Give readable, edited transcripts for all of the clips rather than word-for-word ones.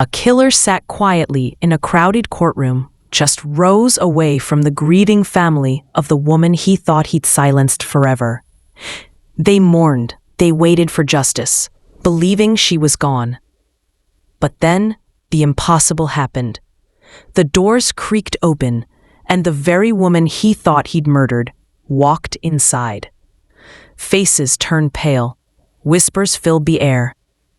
A killer sat quietly in a crowded courtroom, just rows away from the grieving family of the woman he thought he'd silenced forever. They mourned, they waited for justice, believing she was gone. But then, the impossible happened. The doors creaked open, and the very woman he thought he'd murdered walked inside. Faces turned pale, whispers filled the air,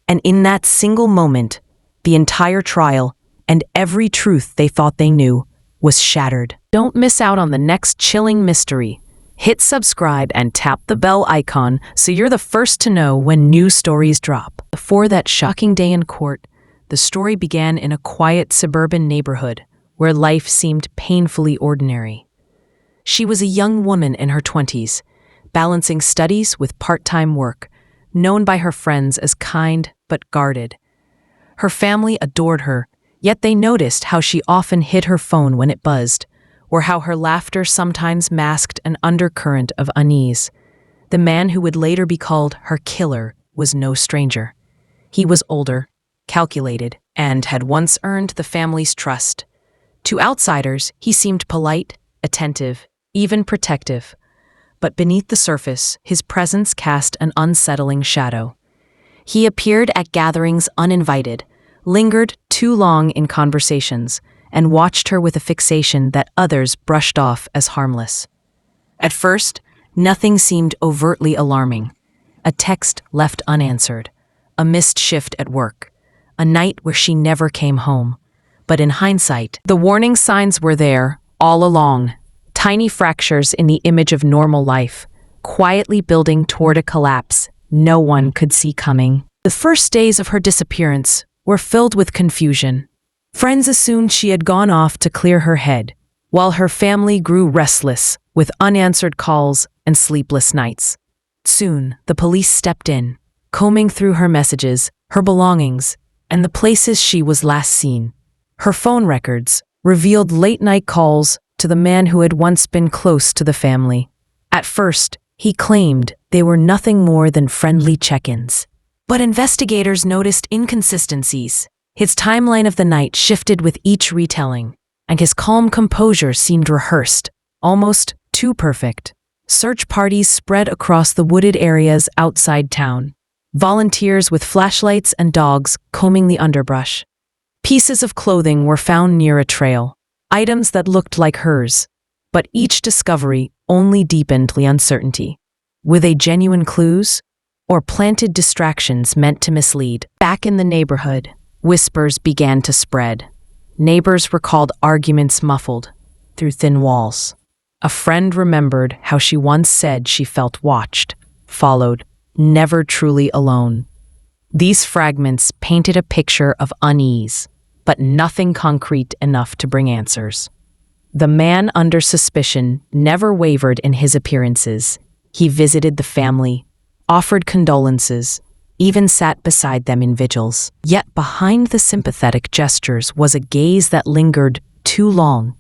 and in that single moment, the entire trial and every truth they thought they knew was shattered. Don't miss out on the next chilling mystery. Hit subscribe and tap the bell icon so you're the first to know when new stories drop. Before that shocking day in court, the story began in a quiet suburban neighborhood where life seemed painfully ordinary. She was a young woman in her 20s, balancing studies with part-time work, known by her friends as kind but guarded. Her family adored her, yet they noticed how she often hid her phone when it buzzed, or how her laughter sometimes masked an undercurrent of unease. The man who would later be called her killer was no stranger. He was older, calculated, and had once earned the family's trust. To outsiders, he seemed polite, attentive, even protective. But beneath the surface, his presence cast an unsettling shadow. He appeared at gatherings uninvited, lingered too long in conversations, and watched her with a fixation that others brushed off as harmless. At first, nothing seemed overtly alarming. A text left unanswered, a missed shift at work, a night where she never came home. But in hindsight, the warning signs were there, all along, tiny fractures in the image of normal life, quietly building toward a collapse no one could see coming. The first days of her disappearance were filled with confusion. Friends assumed she had gone off to clear her head, while her family grew restless with unanswered calls and sleepless nights. Soon, the police stepped in, combing through her messages, her belongings, and the places she was last seen. Her phone records revealed late-night calls to the man who had once been close to the family. At first, he claimed they were nothing more than friendly check-ins. But investigators noticed inconsistencies. His timeline of the night shifted with each retelling, and his calm composure seemed rehearsed, almost too perfect. Search parties spread across the wooded areas outside town, volunteers with flashlights and dogs combing the underbrush. Pieces of clothing were found near a trail, items that looked like hers, but each discovery only deepened the uncertainty. Were they genuine clues, or planted distractions meant to mislead? Back in the neighborhood, whispers began to spread. Neighbors recalled arguments muffled through thin walls. A friend remembered how she once said she felt watched, followed, never truly alone. These fragments painted a picture of unease, but nothing concrete enough to bring answers. The man under suspicion never wavered in his appearances. He visited the family, offered condolences, even sat beside them in vigils. Yet behind the sympathetic gestures was a gaze that lingered too long,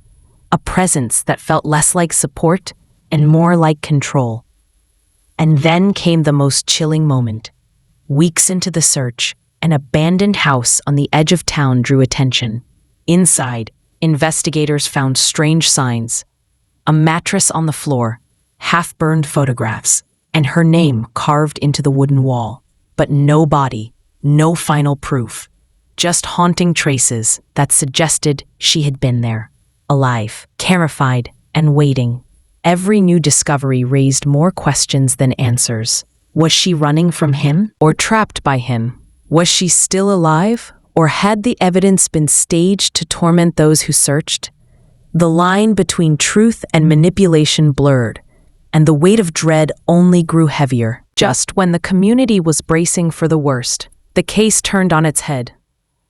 a presence that felt less like support and more like control. And then came the most chilling moment. Weeks into the search, an abandoned house on the edge of town drew attention. Inside, investigators found strange signs. A mattress on the floor, half-burned photographs, and her name carved into the wooden wall. But no body, no final proof. Just haunting traces that suggested she had been there, alive, terrified, and waiting. Every new discovery raised more questions than answers. Was she running from him or trapped by him? Was she still alive, or had the evidence been staged to torment those who searched? The line between truth and manipulation blurred, and the weight of dread only grew heavier. Just when the community was bracing for the worst, the case turned on its head.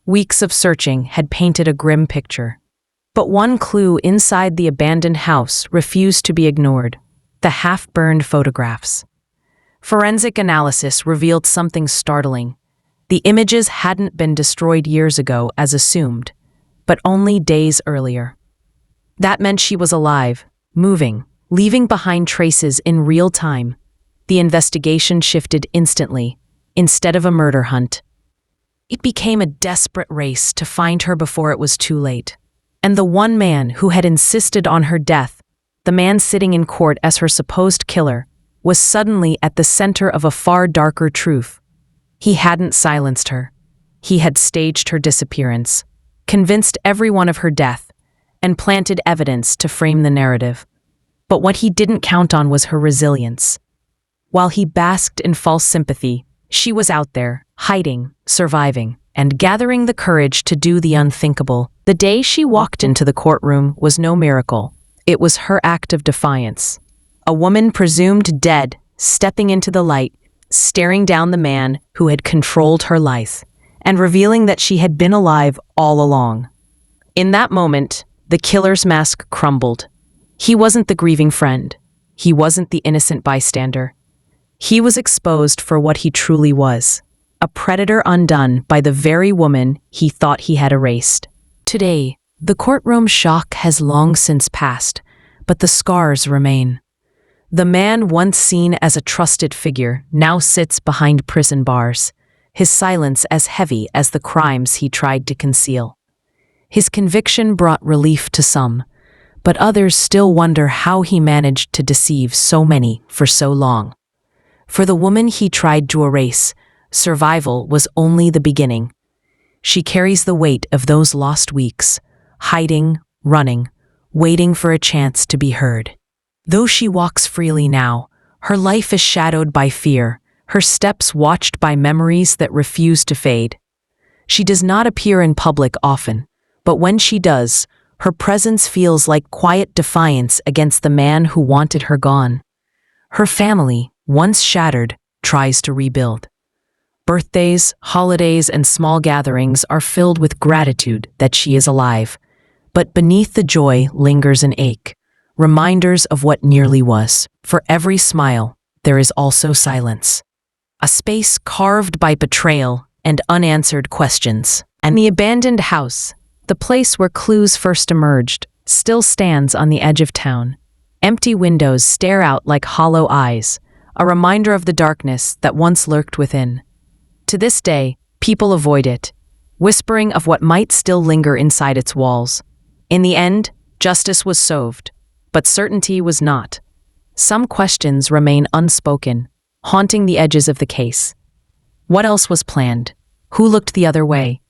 Weeks of searching had painted a grim picture. But one clue inside the abandoned house refused to be ignored: the half-burned photographs. Forensic analysis revealed something startling. The images hadn't been destroyed years ago as assumed, but only days earlier. That meant she was alive, moving, leaving behind traces in real time. The investigation shifted instantly. Instead of a murder hunt, It became a desperate race to find her before it was too late. And the one man who had insisted on her death, the man sitting in court as her supposed killer, was suddenly at the center of a far darker truth. He hadn't silenced her. He had staged her disappearance, convinced everyone of her death, and planted evidence to frame the narrative. But what he didn't count on was her resilience. While he basked in false sympathy, she was out there, hiding, surviving, and gathering the courage to do the unthinkable. The day she walked into the courtroom was no miracle. It was her act of defiance. A woman presumed dead, stepping into the light, staring down the man who had controlled her life, and revealing that she had been alive all along. In that moment, the killer's mask crumbled. He wasn't the grieving friend. He wasn't the innocent bystander. He was exposed for what he truly was, a predator undone by the very woman he thought he had erased. Today, the courtroom shock has long since passed, but the scars remain. The man once seen as a trusted figure now sits behind prison bars, his silence as heavy as the crimes he tried to conceal. His conviction brought relief to some, but others still wonder how he managed to deceive so many for so long. For the woman he tried to erase, survival was only the beginning. She carries the weight of those lost weeks, hiding, running, waiting for a chance to be heard. Though she walks freely now, her life is shadowed by fear, her steps watched by memories that refuse to fade. She does not appear in public often, but when she does, her presence feels like quiet defiance against the man who wanted her gone. Her family, once shattered, tries to rebuild. Birthdays, holidays, and small gatherings are filled with gratitude that she is alive, but beneath the joy lingers an ache, reminders of what nearly was. For every smile, there is also silence. A space carved by betrayal and unanswered questions. And the abandoned house, the place where clues first emerged, still stands on the edge of town. Empty windows stare out like hollow eyes, a reminder of the darkness that once lurked within. To this day, people avoid it, whispering of what might still linger inside its walls. In the end, justice was served, but certainty was not. Some questions remain unspoken, haunting the edges of the case. What else was planned? Who looked the other way?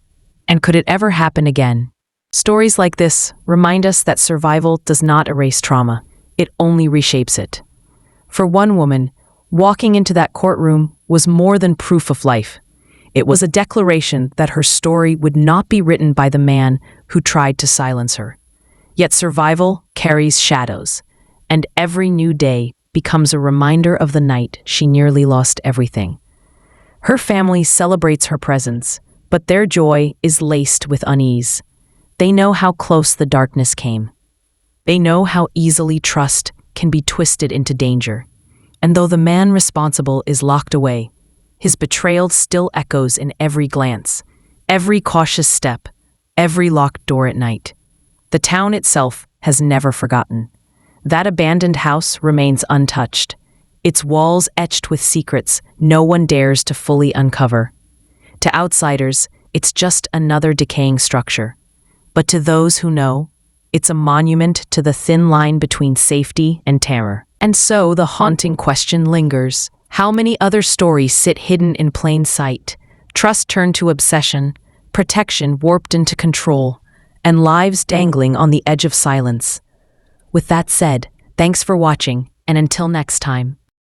And could it ever happen again? Stories like this remind us that survival does not erase trauma, it only reshapes it. For one woman, walking into that courtroom was more than proof of life. It was a declaration that her story would not be written by the man who tried to silence her. Yet survival carries shadows, and every new day becomes a reminder of the night she nearly lost everything. Her family celebrates her presence, but their joy is laced with unease. They know how close the darkness came. They know how easily trust can be twisted into danger. And though the man responsible is locked away, his betrayal still echoes in every glance, every cautious step, every locked door at night. The town itself has never forgotten. That abandoned house remains untouched, its walls etched with secrets no one dares to fully uncover. To outsiders, it's just another decaying structure. But to those who know, it's a monument to the thin line between safety and terror. And so the haunting question lingers. How many other stories sit hidden in plain sight? Trust turned to obsession, protection warped into control, and lives dangling on the edge of silence. With that said, thanks for watching, and until next time.